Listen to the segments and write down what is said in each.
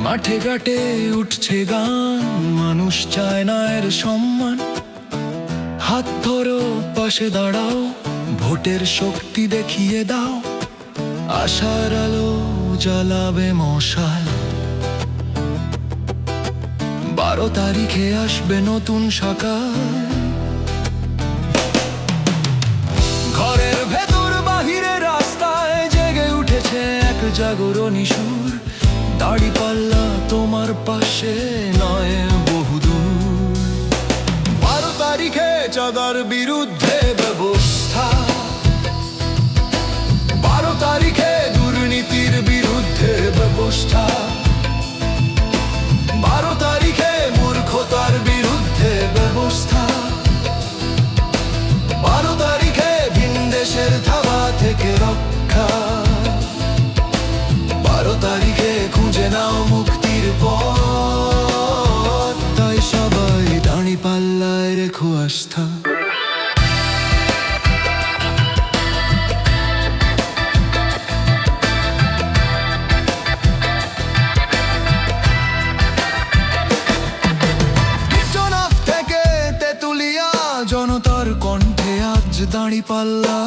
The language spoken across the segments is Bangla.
মাঠে ঘাটে উঠছে গান, মানুষ চায় না এর সম্মান। হাত ধরো, পাশে দাঁড়াও, ভোটের শক্তি দেখিয়ে দাও। আশার আলো জ্বালাবে মশাল, 12 তারিখে আসবে নতুন সকাল। ঘরের ভেতর বাহিরে রাস্তায় জেগে উঠেছে এক জাগরণী সুর। দাঁড়িপাল্লা তোমার পাশে নয় বহুদূর। 12 তারিখে চাঁদার বিরুদ্ধে ব্যবস্থা, 12 তারিখে দুর্নীতির বিরুদ্ধে ব্যবস্থা, 12 তারিখে মূর্খতার বিরুদ্ধে ব্যবস্থা, 12 তারিখে ভিনদেশের থাবা থেকে রক্ষা। 12 তারিখে খুঁজে নাও মুক্তির পথ, তাই সবাই দাঁড়িপাল্লায় রেখো আস্থা। জনতার কণ্ঠে আজ দাঁড়িপাল্লা,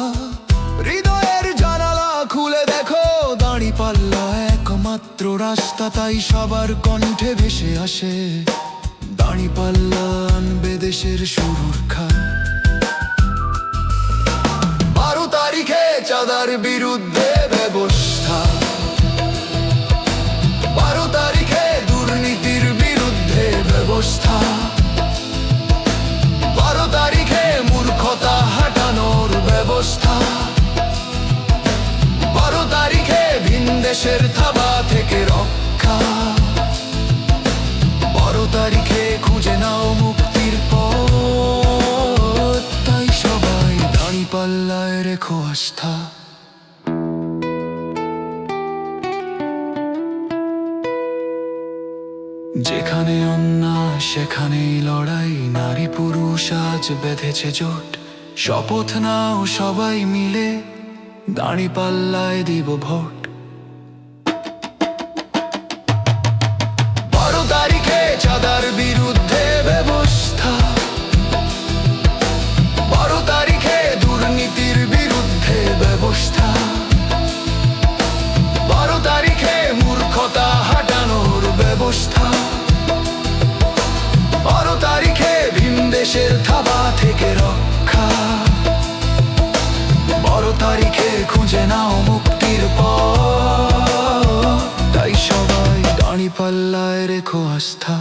হৃদয়ের জানালা খুলে দেখো দাঁড়িপাল্লা একমাত্র রাস্তা, তাই সবার কণ্ঠে ভেসে আসে দাঁড়িপাল্লা আনবে দেশের সুরক্ষা। 12 তারিখে চাঁদার বিরুদ্ধে ব্যবস্থা, 12 তারিখে দুর্নীতির বিরুদ্ধে ব্যবস্থা, 12 তারিখে মূর্খতা হাঁটানোর ব্যবস্থা, 12 তারিখে ভিনদেশের থাবা থেকে রক্ষা। 12 তারিখে খুঁজে নাও মুক্তির পথ, তাই সবাই দাঁড়িপাল্লায় রেখো আস্থা। যেখানে অন্যায় সেখানেই লড়াই, নারী পুরুষ আজ বেঁধেছে জোট। শপথ নাও সবাই মিলে, দাঁড়িপাল্লায় দিব ভোট। 12 তারিখে চাঁদার বিরুদ্ধে ব্যবস্থা, 12 তারিখে দুর্নীতির বিরুদ্ধে ব্যবস্থা, 12 তারিখে মূর্খতা হাঁটানোর ব্যবস্থা, 12 তারিখে ভিনদেশের থাবা থেকে রক্ষা। 12 তারিখে খুঁজে নাও মুক্তির পথ, তাই সবাই দাঁড়িপাল্লায় রেখো আস্থা।